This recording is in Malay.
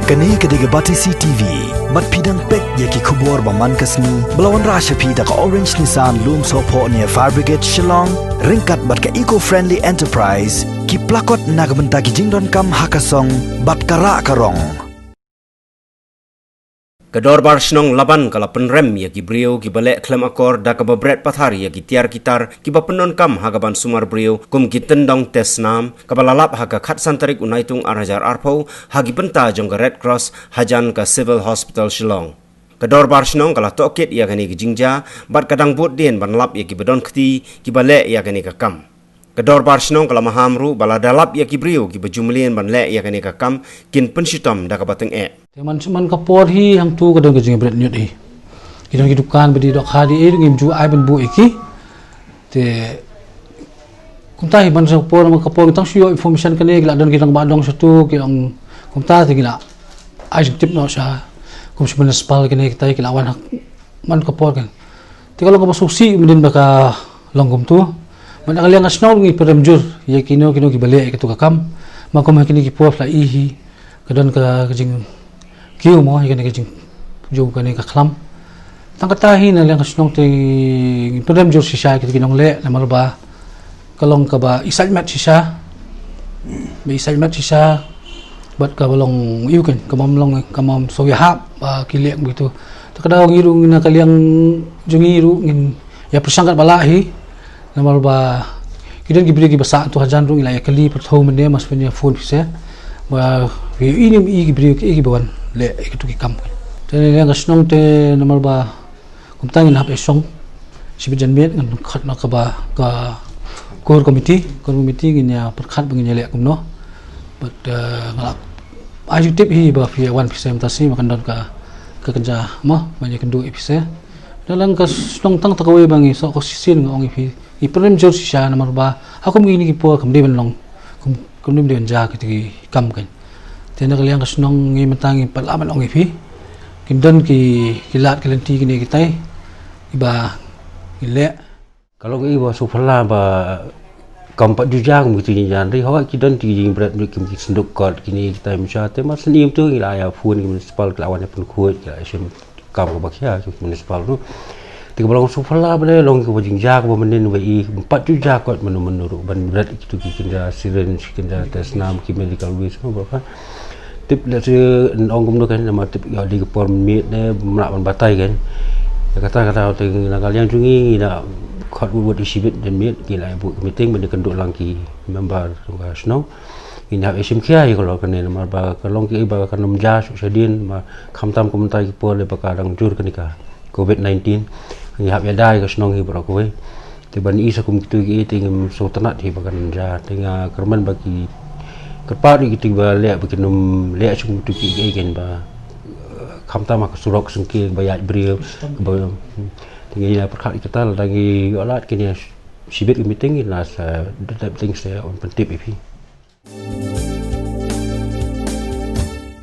Kani kediga Batisi TV, mat pidang pek yaki kubur baman kasni, belawan rasha pida ka Orange Nissan Loom Sopo near Fire Brigade Shillong, ringkat bat ka eco-friendly enterprise, ki plakot nagbenta ki jingdon kam hakasong, bat kara karong. Kedor bar snong laban kala penrem ya ki brio ki balek klem akor da ka babret pathari ya ki tiar kitar ki bapenon kam hagaban sumar brio kum ki tendong tes nam ka balalap haga khat santarik unaitung arhajar arpo hagi benta jong ka Red Cross hajan ka Civil Hospital Shillong. Kedor bar snong kala tokit ya kani ki jingja bat kadang bot den banlap ya ki bedon khti ki balek ya kani ka kam. Kedor bar snong kala mahamru bala dalap ya ki brio ki bejumlien banlek ya kani ka kam kin penshitom da ka bateng Man kapor hi hang tu kadang kejing berat nyut hi. Kita hidupan bedi dok hari ini ngim ju ai ben bu iki. Te kumtai man kapor man kapor tang sio information kene gila dan kita badong satu kilang kumta te gila. Ai tip no sa kum sebenarnya spal kene kita gila wan man kapor kan. Te kalau ka suksi mendin baka longgom tu. Man akaliang asnaw ngi peremjur ya kino ki balik ke tu kakam. Makom kini ki por la ihi kadang ka kejing kiu mo ikan kejing jo kan ka khlam tang kata hi na lang kasnong te pedam jo sisa kita kinong le na malba kalong ka ba isal mat sisa be isal mat sisa bat ka balong iu kan kamam so ya hap ba kilek begitu takadaw ngiru na kaliang jungiru ngin ya persangkat balahi na malba kidan gibri gi basa tu hajan rung ila ya kali pertho mende mas punya phone pise ba ini gibri ki bawan le itu ki kam te yang snong te nomor ba kumtang in hap esong sibijan met ngan khat na ka ba ka core committee ngin ya perkhat bangin le kumno but ngalap aju tip hi ba fi 1% tasi makan don ka kerja mo banyak kendu epise dalam ka snong tang takawe bangi so ko sisin ngong i problem jor sisa nomor ba aku mengini ki po kamde ben long kum nim den ja ki kam kan tena kaliang kasnong ngi matangi palaman ong ipi kindon ki kilat kalenti kini kitai iba ile kalau iba sufala ba kampat jujang begitu ni jan ri hawa kidon ti jing berat ni kim senduk kot kini kita misal tema senim tu ila ya fun municipal kelawan pun kuat ya sim kam ko bakia municipal tu tiga balong sufala bale long ko jing ja ko menen wi 4 jujak kot menu ban berat itu kinda siren kinda tes nam ki medical waste ko ba tip la se ong kum kan nama tip ya di por mit ne mrak ban batai kan kata te na kalian jungi na khot buat isibit dan mit gila bu meeting ben kenduk langki member wa snow ina esim kia kalau kan nama ba kalong ki ba kan namja sedin ma khamtam komentar ki por le bakadang jur kenika covid-19 ni hab ya dai ka snow hi bro ko te ban isa kum kitu ki tingem so tanat hi bakan ja tinga kerman bagi kerpat ni kita balik berkenum lihat sung tu ki gen ba khamta mak surok sengki bayat brio ba tinggi la perkhat kita lagi alat kini sibit meeting ni las the things on pentip ipi